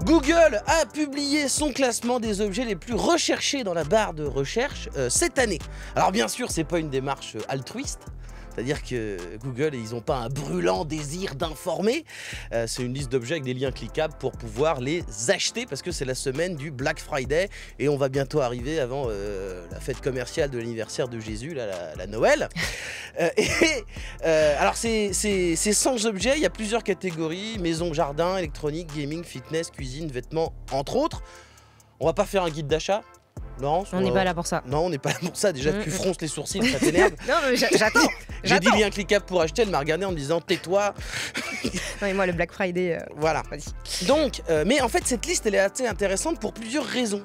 Google a publié son classement des objets les plus recherchés dans la barre de recherche cette année. Alors bien sûr, c'est pas une démarche altruiste. C'est-à-dire que Google, ils n'ont pas un brûlant désir d'informer. C'est une liste d'objets avec des liens cliquables pour pouvoir les acheter parce que c'est la semaine du Black Friday et on va bientôt arriver avant la fête commerciale de l'anniversaire de Jésus, là, la Noël. Alors, c'est 100 objets, il y a plusieurs catégories, maison, jardin, électronique, gaming, fitness, cuisine, vêtements, entre autres. On va pas faire un guide d'achat. Non, on n'est pas là pour ça. Non, on n'est pas là pour ça. Déjà, tu fronces les sourcils, ça t'énerve. Non, mais j'attends. J'ai dit lien cliquable pour acheter, elle m'a regardé en me disant tais-toi. Non, et moi, le Black Friday. Voilà. Donc, mais en fait, cette liste, elle est assez intéressante pour plusieurs raisons.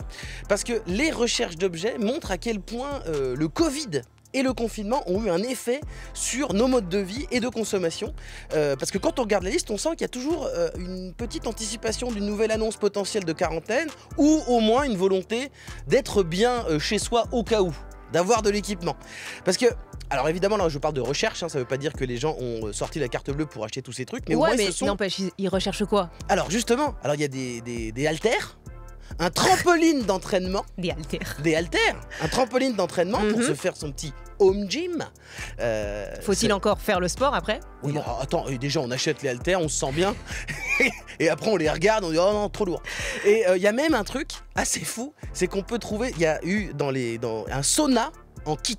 Parce que les recherches d'objets montrent à quel point le Covid et le confinement ont eu un effet sur nos modes de vie et de consommation. Parce que quand on regarde la liste, on sent qu'il y a toujours une petite anticipation d'une nouvelle annonce potentielle de quarantaine ou au moins une volonté d'être bien chez soi au cas où, d'avoir de l'équipement. Parce que, alors évidemment, là je parle de recherche, hein, ça veut pas dire que les gens ont sorti la carte bleue pour acheter tous ces trucs. Mais ouais, mais n'empêche, ils recherchent quoi? Alors justement, il y a des haltères. Un trampoline d'entraînement. Des haltères. Des haltères. Un trampoline d'entraînement pour se faire son petit home gym. Faut-il encore faire le sport après? Oui, bon. Attends, déjà on achète les haltères, on se sent bien. Et après on les regarde, on dit oh non, trop lourd. Et il y a même un truc assez fou, c'est qu'on peut trouver, il y a eu dans un sauna en kit.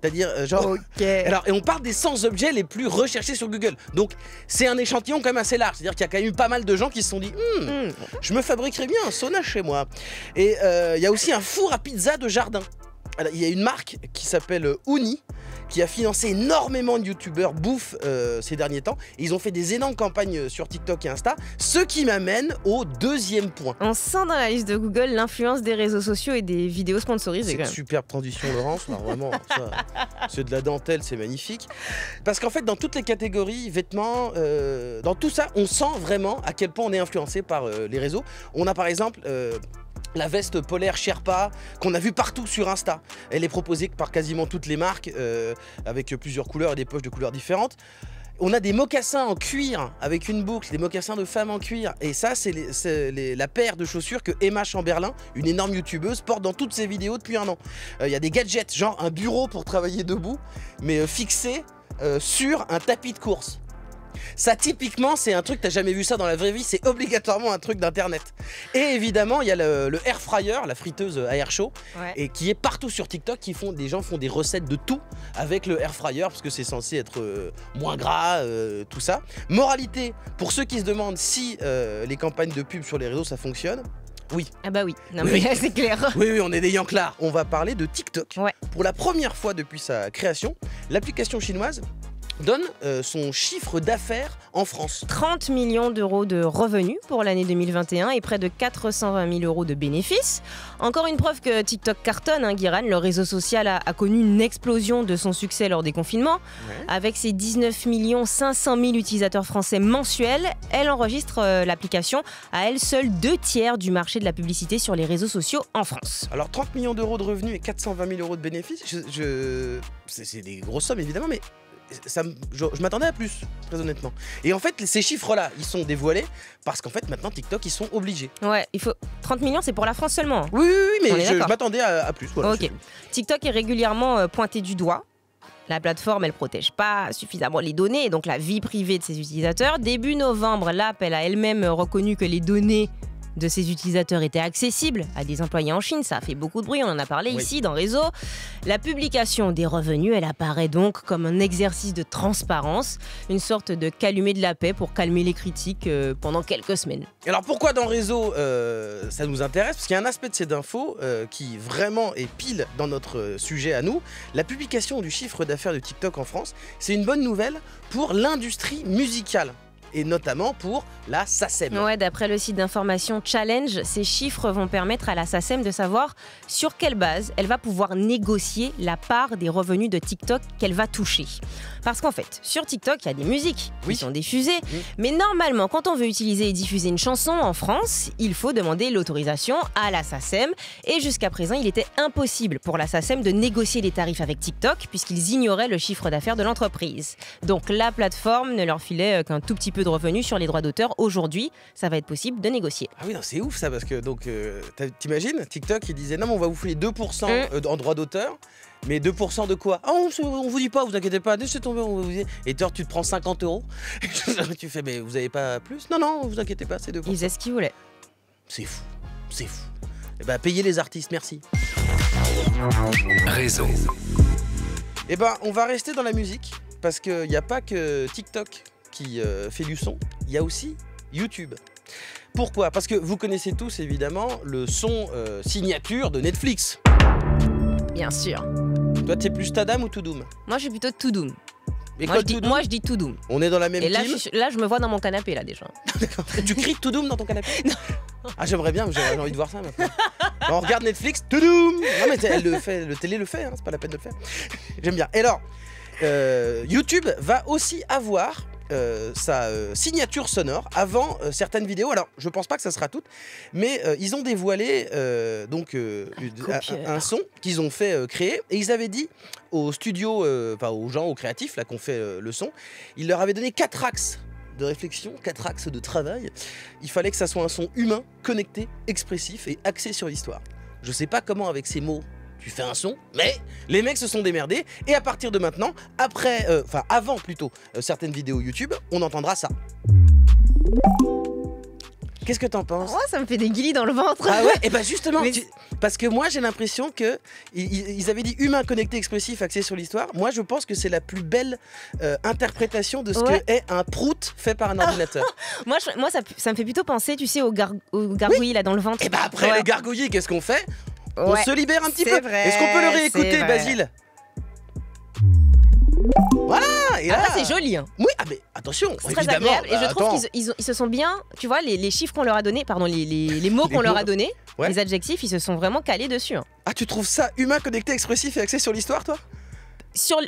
C'est-à-dire, genre. Okay. Alors, et on parle des 100 objets les plus recherchés sur Google. Donc, c'est un échantillon quand même assez large. C'est-à-dire qu'il y a quand même eu pas mal de gens qui se sont dit je me fabriquerais bien un sauna chez moi. Et il y a aussi un four à pizza de jardin. Alors, il y a une marque qui s'appelle Ouni qui a financé énormément de youtubeurs bouffe ces derniers temps. Et ils ont fait des énormes campagnes sur TikTok et Insta, ce qui m'amène au deuxième point. On sent dans la liste de Google l'influence des réseaux sociaux et des vidéos sponsorisées. C'est une superbe transition, Laurence. Alors vraiment, c'est de la dentelle, c'est magnifique. Parce qu'en fait, dans toutes les catégories, vêtements, dans tout ça, on sent vraiment à quel point on est influencé par les réseaux. On a par exemple la veste polaire Sherpa qu'on a vue partout sur Insta. Elle est proposée par quasiment toutes les marques avec plusieurs couleurs et des poches de couleurs différentes. On a des mocassins en cuir avec une boucle, des mocassins de femmes en cuir. Et ça, c'est la paire de chaussures que Emma Chamberlain, une énorme youtubeuse, porte dans toutes ses vidéos depuis un an. Il y a des gadgets, genre un bureau pour travailler debout, mais fixé sur un tapis de course. Ça, typiquement, c'est un truc, t'as jamais vu ça dans la vraie vie, c'est obligatoirement un truc d'internet. Et évidemment, il y a le air fryer, la friteuse à air chaud, et qui est partout sur TikTok, des gens font des recettes de tout avec le air fryer, parce que c'est censé être moins gras, tout ça. Moralité, pour ceux qui se demandent si les campagnes de pub sur les réseaux, ça fonctionne. Oui. Ah bah oui, non mais c'est clair. Oui, on est des Yanclars. On va parler de TikTok. Ouais. Pour la première fois depuis sa création, l'application chinoise donne son chiffre d'affaires en France. 30 millions d'euros de revenus pour l'année 2021 et près de 420 000 euros de bénéfices. Encore une preuve que TikTok cartonne, hein, Guiran. Le réseau social a connu une explosion de son succès lors des confinements. Ouais. Avec ses 19 500 000 utilisateurs français mensuels, elle enregistre l'application à elle seule 2/3 du marché de la publicité sur les réseaux sociaux en France. Alors 30 millions d'euros de revenus et 420 000 euros de bénéfices, c'est des grosses sommes évidemment, mais je m'attendais à plus, très honnêtement. Et en fait, ces chiffres-là, ils sont dévoilés parce qu'en fait, maintenant, TikTok, ils sont obligés. Ouais, 30 millions, c'est pour la France seulement. Oui, mais je m'attendais à plus. Voilà, ok. TikTok est régulièrement pointé du doigt. La plateforme, elle protège pas suffisamment les données, donc la vie privée de ses utilisateurs. Début novembre, l'app, elle a elle-même reconnu que les données de ses utilisateurs étaient accessibles à des employés en Chine. Ça a fait beaucoup de bruit, on en a parlé ici dans Réseau. La publication des revenus, elle apparaît donc comme un exercice de transparence, une sorte de calumet de la paix pour calmer les critiques pendant quelques semaines. Alors pourquoi dans Réseau ça nous intéresse? Parce qu'il y a un aspect de cette info qui vraiment est pile dans notre sujet à nous. La publication du chiffre d'affaires de TikTok en France, c'est une bonne nouvelle pour l'industrie musicale. Et notamment pour la SACEM. Ouais, d'après le site d'information Challenge, ces chiffres vont permettre à la SACEM de savoir sur quelle base elle va pouvoir négocier la part des revenus de TikTok qu'elle va toucher. Parce qu'en fait, sur TikTok, il y a des musiques qui sont diffusées, mais normalement, quand on veut utiliser et diffuser une chanson en France, il faut demander l'autorisation à la SACEM. Et jusqu'à présent, il était impossible pour la SACEM de négocier les tarifs avec TikTok, puisqu'ils ignoraient le chiffre d'affaires de l'entreprise. Donc la plateforme ne leur filait qu'un tout petit peu peu de revenus sur les droits d'auteur. Aujourd'hui, ça va être possible de négocier. Ah oui, non, c'est ouf ça, parce que donc, t'imagines, TikTok, il disait non, mais on va vous filer 2% en droits d'auteur. Mais 2% de quoi? Ah, on vous dit pas, vous inquiétez pas, laissez tomber, on va vous dire. Et toi, tu te prends 50 €. Tu fais, mais vous avez pas plus? Non, non, vous inquiétez pas, c'est 2%. Ils faisaient ce qu'ils voulaient. C'est fou, c'est fou. Eh ben, payez les artistes, merci. Réseau. Eh ben, on va rester dans la musique, parce qu'il n'y a pas que TikTok qui fait du son, il y a aussi YouTube. Pourquoi? Parce que vous connaissez tous, évidemment, le son signature de Netflix. Bien sûr. Toi, t'es plus Tadam ou Toudoum? Moi, je suis plutôt Toudoum. Et Moi, je dis Toudoum. On est dans la même Et là, team. là, je me vois dans mon canapé, là, déjà. Tu cries Toudoum dans ton canapé? Non. Ah, j'aimerais bien, j'ai envie de voir ça maintenant. On regarde Netflix, Toudoum. Non, mais elle le fait, le télé le fait, hein, c'est pas la peine de le faire. J'aime bien. Et alors, YouTube va aussi avoir sa signature sonore avant certaines vidéos. Alors, je pense pas que ça sera toutes, mais ils ont dévoilé un son qu'ils ont fait créer, et ils avaient dit aux studios, aux gens, aux créatifs là, qu'on fait le son, ils leur avaient donné 4 axes de réflexion, 4 axes de travail. Il fallait que ça soit un son humain, connecté, expressif et axé sur l'histoire. Je sais pas comment avec ces mots tu fais un son, mais les mecs se sont démerdés, et à partir de maintenant, avant plutôt certaines vidéos YouTube, on entendra ça. Qu'est-ce que t'en penses? Oh, ça me fait des guilis dans le ventre. Ah ouais, et bah justement, parce que moi j'ai l'impression que ils avaient dit humain, connecté, expressif, axé sur l'histoire. Moi je pense que c'est la plus belle interprétation de ce que est un prout fait par un ordinateur. Moi ça me fait plutôt penser, tu sais, au gargouillis là dans le ventre. Et bah après le gargouillis, qu'est-ce qu'on fait? On se libère un petit peu. Est-ce qu'on peut le réécouter, Basile? Voilà. Et là, c'est joli. Hein. Oui, mais attention, c'est très agréable. Et je trouve qu'ils se sont bien, tu vois, les chiffres qu'on leur a donnés, pardon, les mots qu'on leur a donnés, les adjectifs, ils se sont vraiment calés dessus. Hein. Ah, tu trouves ça humain, connecté, expressif et axé sur l'histoire, toi?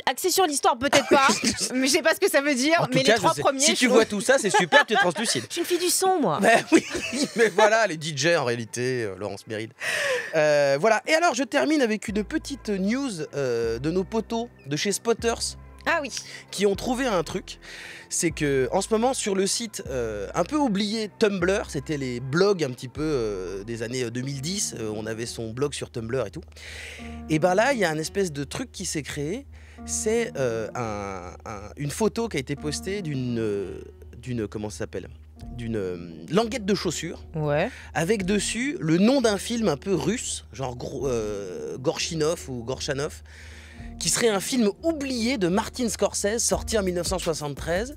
Axé sur l'histoire, peut-être pas, mais je sais pas ce que ça veut dire. Mais les 3 premiers. Si tu vois tout ça, c'est super, tu es translucide. Je suis une fille du son, moi. Oui, mais voilà, les DJ en réalité, Laurence Méride. Voilà, et alors je termine avec une petite news de nos potos de chez Spotters. Ah oui. Qui ont trouvé un truc, c'est que en ce moment sur le site un peu oublié Tumblr, c'était les blogs un petit peu des années 2010, on avait son blog sur Tumblr et tout. Et ben là, il y a un espèce de truc qui s'est créé, c'est une photo qui a été postée d'une comment ça s'appelle, d'une languette de chaussures, avec dessus le nom d'un film un peu russe, genre Gorchinov ou Gorchanov, qui serait un film oublié de Martin Scorsese, sorti en 1973.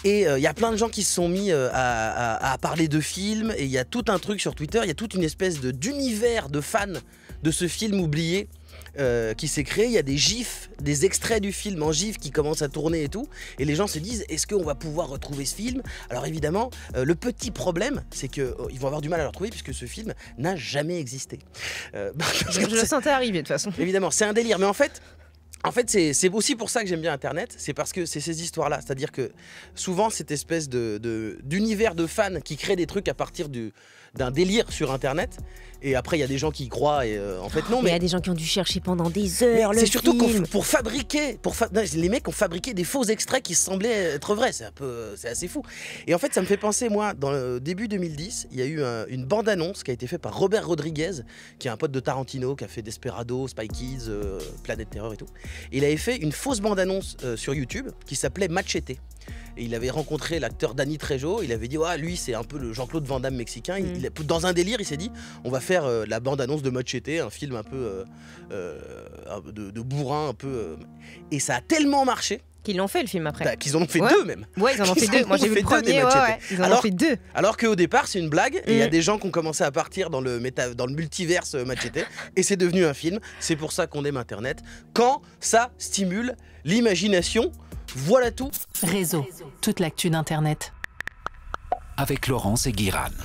Et il y a plein de gens qui se sont mis à parler de films, et il y a tout un truc sur Twitter, il y a toute une espèce d'univers de fans de ce film oublié qui s'est créé. Il y a des gifs, des extraits du film en gif qui commencent à tourner et tout, et les gens se disent, est-ce qu'on va pouvoir retrouver ce film? Alors évidemment, le petit problème, c'est qu'ils vont avoir du mal à le retrouver, puisque ce film n'a jamais existé. Je le sentais arriver de toute façon. Évidemment, c'est un délire, mais en fait, c'est aussi pour ça que j'aime bien Internet, c'est parce que c'est ces histoires-là. C'est-à-dire que souvent, cette espèce d'univers de fans qui crée des trucs à partir d'un délire sur Internet, et après, il y a des gens qui y croient, et en fait, non. Mais il y a des gens qui ont dû chercher pendant des heures le film. C'est surtout pour fabriquer, les mecs ont fabriqué des faux extraits qui semblaient être vrais, c'est assez fou. Et en fait, ça me fait penser, moi, dans le début 2010, il y a eu une bande-annonce qui a été faite par Robert Rodriguez, qui est un pote de Tarantino, qui a fait Desperado, Spy Kids, Planète Terreur et tout. Et il avait fait une fausse bande-annonce sur YouTube qui s'appelait Machete. Et il avait rencontré l'acteur Danny Trejo, il avait dit lui c'est un peu le Jean-Claude Van Damme mexicain, dans un délire il s'est dit on va faire la bande-annonce de Machete, un film un peu de bourrin un peu, et ça a tellement marché qu'ils l'ont fait le film après. Qu'ils en ont fait 2 même. Ouais, ils en ont fait 2. Moi j'ai vu le premier, ils en ont fait 2. Alors qu'au départ c'est une blague, et il y a des gens qui ont commencé à partir dans le multiverse Machete, et c'est devenu un film. C'est pour ça qu'on aime Internet, quand ça stimule l'imagination. Voilà tout. Réseau, toute l'actu d'Internet. Avec Laurence et Guirane.